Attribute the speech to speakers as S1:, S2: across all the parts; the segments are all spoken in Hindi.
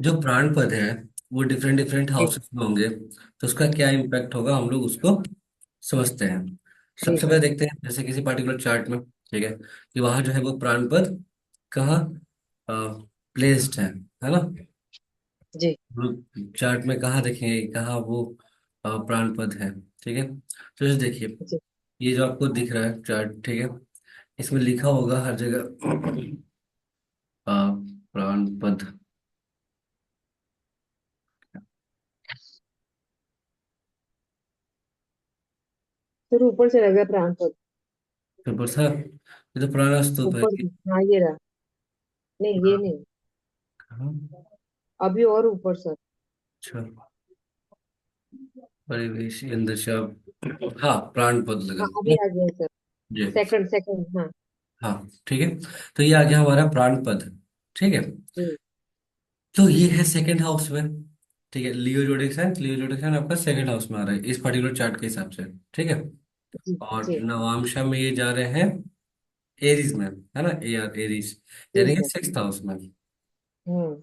S1: जो प्राण पद है वो डिफरेंट डिफरेंट
S2: जी।
S1: हाउसेस में होंगे, तो उसका क्या इम्पैक्ट होगा हम लोग उसको समझते हैं।
S2: जी
S1: सबसे
S2: सर।
S1: पहले देखते हैं जैसे किसी पर्टिकुलर चार्ट में, ठीक है, कि वहां जो है वो प्राण पद कहाँ प्लेस्ड है ना।
S2: जी।
S1: चार्ट में कहाँ देखेंगे कहाँ वो प्राण पद है, ठीक है। तो जैसे देखिए,
S2: जी।
S1: ये जो आपको दिख रहा है चार्ट, ठीक है, इसमें लिखा होगा हर जगह अ, प्राण पद।
S2: सर ऊपर से लग रहा है प्राण पद।
S1: पेपर था, ये तो पुराना स्तूप है
S2: ऊपर
S1: ये।
S2: हाँ ये रहा। नहीं ये नहीं।
S1: हाँ,
S2: अभी और ऊपर सर।
S1: अच्छा, परिवेश इंद्र शब्द, हाँ प्राण पद लगा
S2: हाँ
S1: है
S2: अभी आ गया सर।
S1: जी।
S2: सेकंड सेकंड हाँ।
S1: हाँ ठीक है, तो ये आ गया हमारा प्राण पद, ठीक है।
S2: जी।
S1: तो ये है सेकंड हाउस में, ठीक है, लियो जोडिक साइन, लियो जोडिक साइन आपका सेकंड हाउस में आ रहा है इस पर्टिकुलर चार्ट के हिसाब से, ठीक है।
S2: जी।
S1: और
S2: जी।
S1: नवांशा में ये जा रहे हैं एरीज में, है ना, ए आर एरीज,
S2: जी
S1: यानी कि
S2: सर।
S1: सिक्स हाउस में,
S2: हम्म।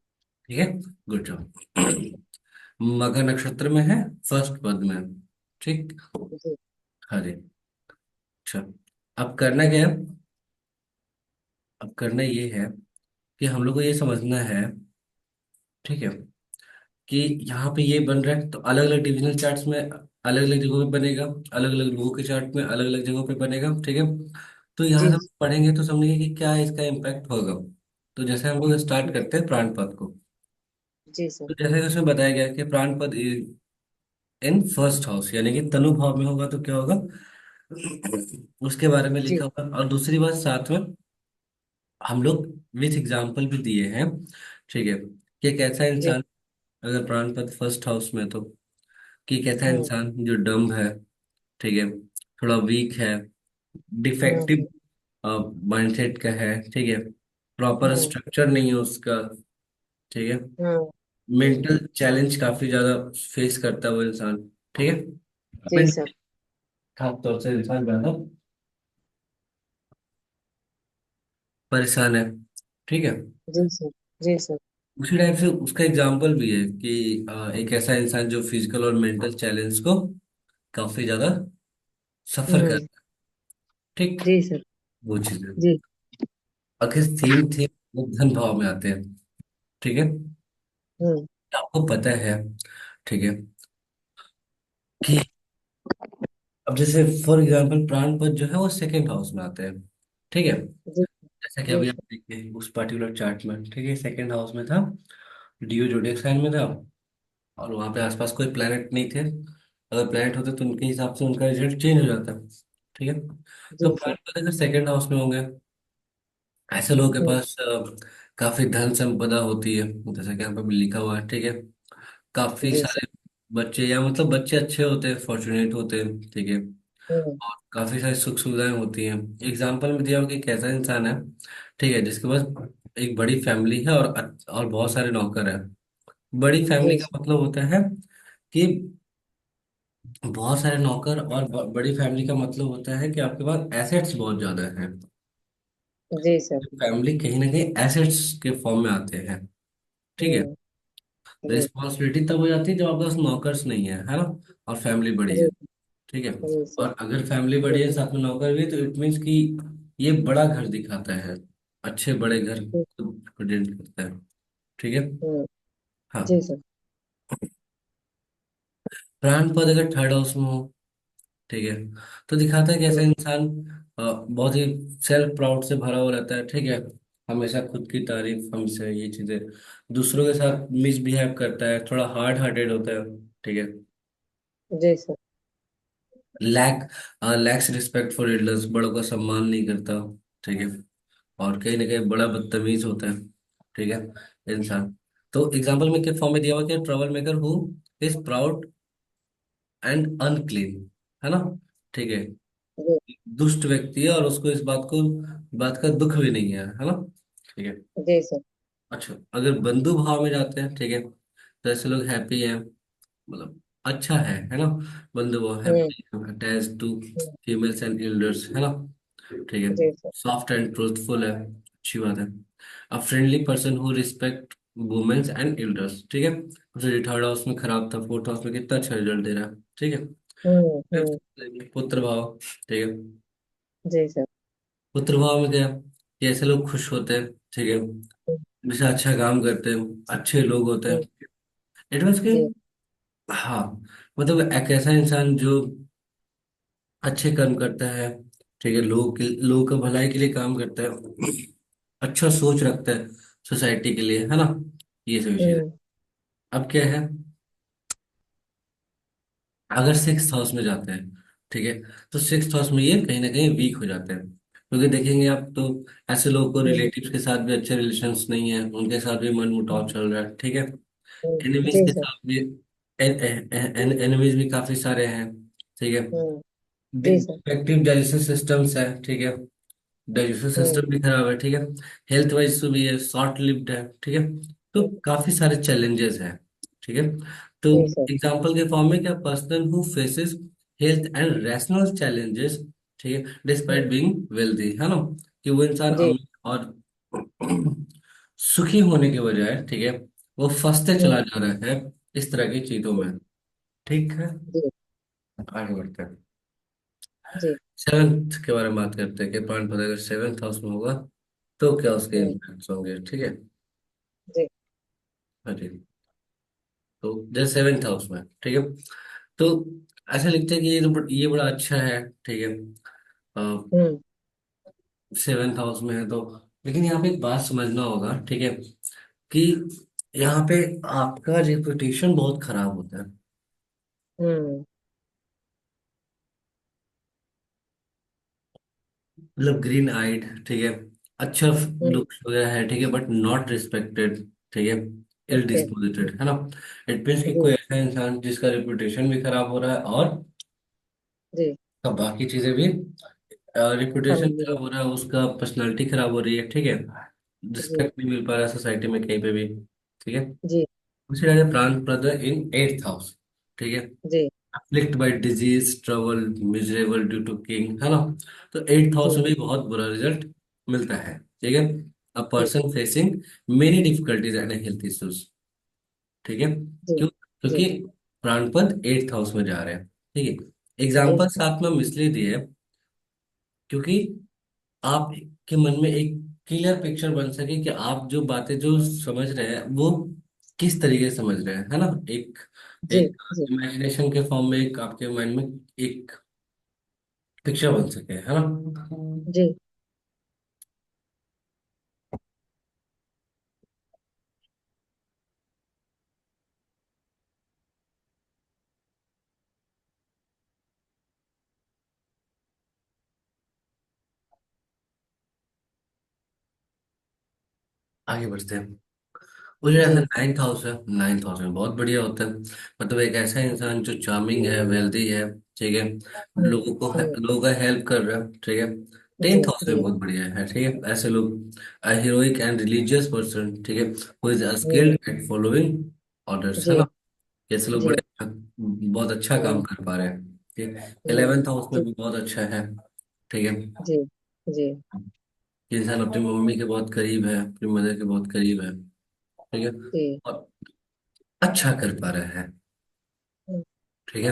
S1: ठीक है। Good job. मकर नक्षत्र में है फर्स्ट पद में, ठीक।
S2: जी।
S1: हाँ जी। अच्छा, अब करना क्या है, अब करना ये है कि हम लोग को ये समझना है, ठीक है, कि यहाँ पे ये बन रहा है तो अलग अलग डिविजनल चार्ट्स में अलग अलग जगहों पे बनेगा, अलग अलग लोगों के चार्ट में अलग अलग जगहों पे बनेगा, ठीक है। तो यहाँ
S2: जी।
S1: से हम पढ़ेंगे तो समझेंगे कि क्या इसका इम्पैक्ट होगा। तो जैसे हम लोग स्टार्ट करते हैं प्राण पद को,
S2: जी सर।
S1: तो जैसे कि उसमें बताया गया कि प्राण पद इन फर्स्ट हाउस यानी कि तनु भाव में होगा तो क्या होगा, उसके बारे में
S2: जी।
S1: लिखा हुआ है। और दूसरी बात साथ में हम लोग विथ एग्जाम्पल भी दिए हैं, ठीक है, कि एक ऐसा
S2: जी।
S1: इंसान अगर प्राण पद फर्स्ट हाउस में है तो, कि एक ऐसा
S2: हम्म।
S1: इंसान जो डम्ब है, ठीक है, थोड़ा वीक है, डिफेक्टिव
S2: हम्म।
S1: माइंडसेट का है, ठीक है, प्रॉपर
S2: हम्म।
S1: स्ट्रक्चर नहीं है उसका, ठीक है,
S2: हम्म।
S1: मेंटल चैलेंज काफी ज्यादा फेस करता है वो इंसान, ठीक है,
S2: जी सर।
S1: खास तौर से इंसान ज्यादा परेशान है, ठीक है।
S2: जी सर। जी सर।
S1: उसी टाइप से उसका एग्जाम्पल भी है कि एक ऐसा इंसान जो फिजिकल और मेंटल चैलेंज को काफी ज्यादा सफर कर,
S2: हम्म।
S1: ठीक,
S2: जी सर।
S1: वो चीजें।
S2: जी।
S1: आखिर थीम थी वो धन भाव में आते हैं, ठीक है।
S2: हम्म।
S1: आपको पता है, ठीक है, कि अब जैसे फॉर एग्जांपल प्राण पद जो है वो सेकंड हाउस में आते हैं, ठीक है।
S2: जी।
S1: जैसा कि
S2: जी
S1: अभी आप
S2: सर।
S1: देखिए उस पर्टिकुलर चार्ट में, ठीक है, सेकंड हाउस में था, डियो जोडिएक साइन में था, और वहां पे आसपास कोई प्लेनेट नहीं थे। अगर प्लेनेट होते तो उनके हिसाब से उनका रिजल्ट चेंज हो जाता, ठीक है। तो
S2: जी सर।
S1: प्राण पद अगर सेकंड हाउस में होंगे, ऐसे लोगों के
S2: हम्म।
S1: पास काफी धन संपदा होती है, जैसा कि यहाँ पे भी लिखा हुआ है, ठीक है। काफी
S2: जी सर।
S1: सारे बच्चे या मतलब बच्चे अच्छे होते हैं, फॉर्चुनेट होते हैं, ठीक है।
S2: हम्म।
S1: और काफी सारी सुख सुविधाएं होती हैं। एग्जाम्पल में दिया हो कि एक ऐसा इंसान है, ठीक है, जिसके पास एक बड़ी फैमिली है और बहुत सारे नौकर हैं। बड़ी फैमिली
S2: जी
S1: का
S2: सर।
S1: मतलब होता है कि बहुत सारे नौकर, और बड़ी फैमिली का मतलब होता है कि आपके पास एसेट्स बहुत ज्यादा हैं।
S2: जी सर।
S1: फैमिली कहीं ना कहीं एसेट्स के फॉर्म में आते हैं, ठीक है।
S2: हम्म। जी।
S1: रिस्पॉन्सिबिलिटी तब हो जाती है जब आपके पास नौकर्स नहीं है ना, और फैमिली बड़ी
S2: जी।
S1: है, ठीक है।
S2: जी सर।
S1: और अगर फैमिली
S2: जी।
S1: बड़ी है साथ में नौकर भी है, तो इट मीन्स कि ये बड़ा घर दिखाता है, अच्छे बड़े घर
S2: जी।
S1: को प्रेजेंट करता है, ठीक है।
S2: हम्म। जी
S1: हाँ,
S2: सर।
S1: प्राण पद अगर थर्ड हाउस में हो, ठीक है, तो दिखाता है कि ऐसा
S2: जी।
S1: इंसान बहुत ही सेल्फ प्राउड से भरा हुआ रहता है, ठीक है, हमेशा खुद की तारीफ, हमेशा ये चीजें, दूसरों के साथ मिसबिहेव करता है, थोड़ा हार्ड हार्टेड होता है, ठीक है।
S2: जी sir.
S1: Lack lacks respect for elders, बड़ों का सम्मान नहीं करता, ठीक है। और कहीं ना कहीं बड़ा बदतमीज होता है, ठीक है, इंसान। तो एग्जाम्पल में क्या फॉर्म में दिया हुआ कि trouble maker who is proud and unclean, है ना, ठीक है,
S2: जी।
S1: दुष्ट व्यक्ति है और उसको इस बात का दुख भी नहीं है ना, ठीक है।
S2: जी सर।
S1: अच्छा, अगर बंधु भाव में जाते हैं, ठीक है, तो ऐसे लोग हैप्पी हैं, मतलब अच्छा है ना, बंधु भाव,
S2: hmm.
S1: Happy, attach to
S2: hmm.
S1: Females and elders, है ना, ठीक है,
S2: जी सर।
S1: सॉफ्ट एंड ट्रूथफुल है, अच्छी बात है। A friendly person who respect womens and elders, ठीक है। जैसे थर्ड हाउस में खराब था, फोर्थ हाउस में कितना अच्छा रिजल्ट दे रहा है, ठीक है।
S2: हम्म।
S1: फिफ्थ पुत्र भाव, ठीक है।
S2: जी सर।
S1: पुत्र भाव में क्या है? कि ऐसे लोग खुश होते हैं, ठीक है,
S2: हम्म,
S1: हमेशा अच्छा काम करते हैं, अच्छे लोग होते हैं।
S2: हम्म,
S1: इट मीन्स कि,
S2: जी।
S1: हाँ, मतलब एक ऐसा इंसान जो अच्छे कर्म करता है, ठीक है, लोगों का भलाई के लिए काम करता है, अच्छा सोच रखता है सोसाइटी के लिए, है ना। ये सभी चीजें।
S2: हम्म
S1: अब क्या है, अगर सिक्स हाउस में जाते हैं, ठीक है, तो सिक्स हाउस में ये कहीं ना कहीं वीक हो जाते हैं, क्योंकि देखेंगे आप तो ऐसे लोगों को
S2: हम्म
S1: रिलेटिव्स के साथ भी अच्छे रिलेशंस नहीं है, उनके साथ भी मन मुटाव चल रहा है, ठीक है। एनिमीज
S2: जी
S1: के
S2: सर।
S1: साथ भी, एनिमीज भी काफी सारे हैं, ठीक है।
S2: हम्म। जी सर।
S1: डिफेक्टिव डाइजेशन सिस्टम्स है, ठीक है, डाइजेशन
S2: हम्म
S1: सिस्टम भी खराब है, ठीक है। हेल्थ वाइज तो भी है, शॉर्ट लिव्ड है, ठीक है। तो
S2: हम्म,
S1: काफी सारे चैलेंजेस हैं, ठीक है। तो
S2: जी सर।
S1: एग्जांपल के फॉर्म में क्या, person who faces health and rational challenges, ठीक है, डिस्पाइट
S2: हम्म,
S1: बीइंग वेल्दी, है ना। कि वो इंसान
S2: जी।
S1: अमीर और सुखी होने के बजाय, ठीक है, वो फंसते
S2: हम्म,
S1: चला जा रहा है इस तरह की चीजों में, ठीक है।
S2: जी।
S1: आगे बढ़ते हैं।
S2: जी।
S1: सेवेंथ के बारे में बात करते हैं कि पॉइंट पता, अगर सेवेंथ हाउस में होगा तो क्या उसके
S2: हम्म,
S1: इम्पैक्ट्स होंगे, ठीक है।
S2: जी।
S1: हाँ जी। तो जैसे सेवेंथ हाउस में, ठीक है, तो ऐसा लिखते हैं कि ये बड़ा अच्छा है, ठीक है,
S2: हम्म
S1: सेवेंथ हाउस में है तो। लेकिन यहाँ पे एक बात समझना होगा, ठीक है, कि यहाँ पे आपका रेपुटेशन बहुत खराब होता है।
S2: हम्म
S1: मतलब ग्रीन आइड, ठीक है, अच्छा
S2: हम्म,
S1: लुक्स वगैरह है, ठीक है, बट नॉट रिस्पेक्टेड, ठीक है, इल
S2: ओके।
S1: डिस्पोजिटेड, है ना। इट मीन्स कि
S2: जी।
S1: कोई ऐसा इंसान जिसका रेपुटेशन भी खराब हो रहा है और
S2: जी।
S1: अब बाकी चीजें भी, रेपुटेशन
S2: खराब हो
S1: खराब
S2: गया।
S1: हो रहा है, उसका पर्सनालिटी खराब हो रही है, ठीक है,
S2: जी।
S1: रिस्पेक्ट नहीं मिल पा रहा है सोसाइटी में कहीं पे भी, ठीक है।
S2: जी।
S1: दूसरी जगह प्रांत ब्रदर इन एट्थ हाउस, ठीक है,
S2: जी।
S1: Afflict by disease, trouble, miserable due to king, है ना। तो एट्थ हाउस
S2: जी।
S1: में भी बहुत बुरा रिजल्ट मिलता है, ठीक है। अ
S2: जी।
S1: Person facing many difficulties and health issues, ठीक है।
S2: जी।
S1: क्यों?
S2: जी।
S1: क्योंकि प्राणपद एट्थ हाउस में जा रहे हैं, ठीक है। एग्जाम्पल
S2: एक।
S1: साथ में हम इसलिए दिए क्योंकि आप के मन में एक क्लियर पिक्चर बन सके कि आप जो बातें जो समझ रहे हैं वो किस तरीके से समझ रहे हैं, है ना। एक
S2: जी।
S1: एक
S2: जी।
S1: इमेजिनेशन के फॉर्म में एक आपके माइंड में एक पिक्चर बन सके, है ना।
S2: जी।
S1: आगे बढ़ते हैं। वो जो ऐसा
S2: जी।
S1: नाइन्थ हाउस है, नाइन्थ हाउस में बहुत बढ़िया होता है, मतलब एक ऐसा इंसान जो चार्मिंग है, वेल्दी है, ठीक है,
S2: हम्म हम्म,
S1: लोगों का हेल्प कर रहा है, ठीक है।
S2: जी।
S1: टेंथ हाउस में
S2: जी।
S1: बहुत बढ़िया है, ठीक है, ऐसे लोग हीरोइक एंड रिलीजियस पर्सन, ठीक है, who is
S2: hmm,
S1: skilled at following orders, है
S2: जी।
S1: ना। ऐसे लोग
S2: जी।
S1: बड़े बहुत अच्छा काम
S2: हम्म
S1: कर पा रहे हैं, ठीक है।
S2: हम्म,
S1: इलेवेंथ हाउस में
S2: जी।
S1: भी बहुत अच्छा है, ठीक है,
S2: जी। जी।
S1: कि इंसान अपनी मम्मी के बहुत करीब है, अपनी मदर के बहुत करीब है, ठीक है,
S2: जी।
S1: और अच्छा कर पा रहा है,
S2: हम्म,
S1: ठीक है।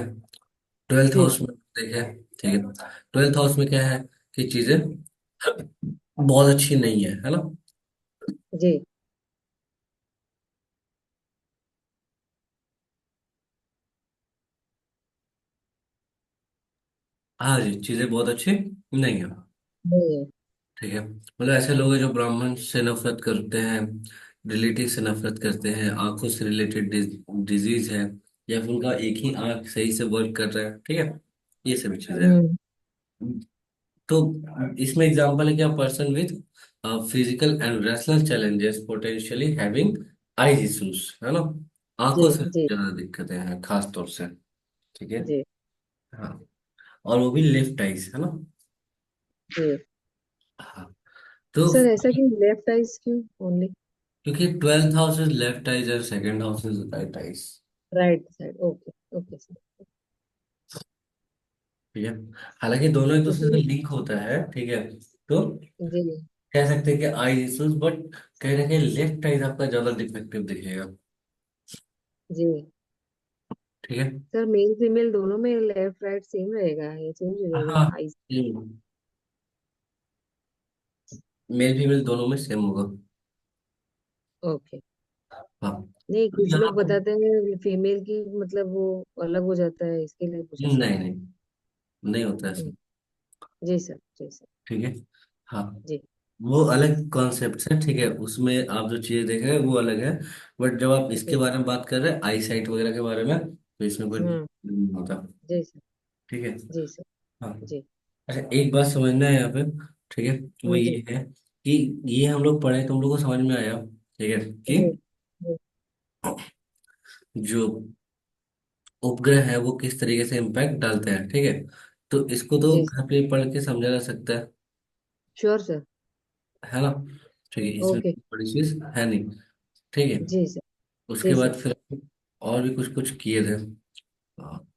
S1: ट्वेल्थ
S2: जी।
S1: हाउस में देखें, ठीक है, ट्वेल्थ हाउस में क्या है कि चीजें बहुत अच्छी नहीं है ना।
S2: जी।
S1: हाँ जी, चीजें बहुत अच्छी नहीं है,
S2: नहीं है।
S1: ठीक है। मतलब ऐसे लोग हैं जो ब्राह्मण से नफरत करते हैं, रिलेटिव से नफरत करते हैं, आंखों से रिलेटेड डिजीज है, या फिर उनका एक ही आंख सही से वर्क कर रहा है, ठीक है, ये सभी चीजें हैं।
S2: हम्म
S1: तो इसमें एग्जांपल है क्या, person with physical and rational challenges potentially having eyes issues, है ना,
S2: जी।
S1: आंखों से
S2: जी।
S1: ज्यादा दिक्कतें हैं खास तौर से, ठीक है।
S2: जी।
S1: हाँ, और वो भी लेफ्ट आइज, है ना।
S2: जी।
S1: हाँ, तो
S2: सर ऐसा क्यों, लेफ्ट आइज क्यों ओनली?
S1: क्योंकि twelfth house is left eyes और second house is right eyes,
S2: right side, okay. Okay sir.
S1: ठीक है। हालांकि दोनों एक दूसरे से
S2: जी।
S1: लिंक होता है, ठीक है। तो
S2: जी।
S1: कह सकते हैं कि आई इश्यूज, बट कहीं ना कहीं लेफ्ट आइज आपका ज्यादा डिफेक्टिव दिखेगा।
S2: जी
S1: ठीक है।
S2: सर, मेल फीमेल दोनों में लेफ्ट राइट सेम रहेगा, ये चेंज हो जाएगा
S1: हाँ,
S2: आईज?
S1: मेल फीमेल दोनों में सेम होगा।
S2: ओके।
S1: हाँ।
S2: नहीं,
S1: तो
S2: कुछ
S1: यहाँ
S2: लोग
S1: पर
S2: बताते हैं फीमेल की मतलब वो अलग हो जाता है, इसके लिए पूछा
S1: नहीं
S2: सर।
S1: नहीं, नहीं होता ऐसा।
S2: हम्म, जी सर, जी सर।
S1: ठीक है। हाँ,
S2: जी।
S1: वो अलग कॉन्सेप्ट है, ठीक है, उसमें आप जो चीजें देख रहे हैं वो अलग है। बट जब आप इसके
S2: जी।
S1: बारे में बात कर रहे हैं, आई साइट वगैरह के बारे में, तो इसमें कोई
S2: हम्म।
S1: नहीं होता।
S2: जी सर।
S1: ठीक है।
S2: जी सर।
S1: हाँ।
S2: जी।
S1: अच्छा, एक बात समझना है यहाँ पे। ठीक है। वो
S2: जी।
S1: ये है कि ये हम लोग पढ़े, तुम लोग को समझ में आया, ठीक है, कि
S2: जी। जी।
S1: जो उपग्रह है वो किस तरीके से इम्पैक्ट डालते हैं, ठीक है। तो इसको तो
S2: जी
S1: घर पे पढ़ के समझा जा सकता
S2: श्योर सर।
S1: है ना। ठीक है, इसमें
S2: ओके।
S1: कोई बड़ी चीज है नहीं। ठीक है।
S2: जी सर।
S1: उसके
S2: जी
S1: बाद
S2: सर।
S1: फिर और भी कुछ कुछ किए थे। हाँ,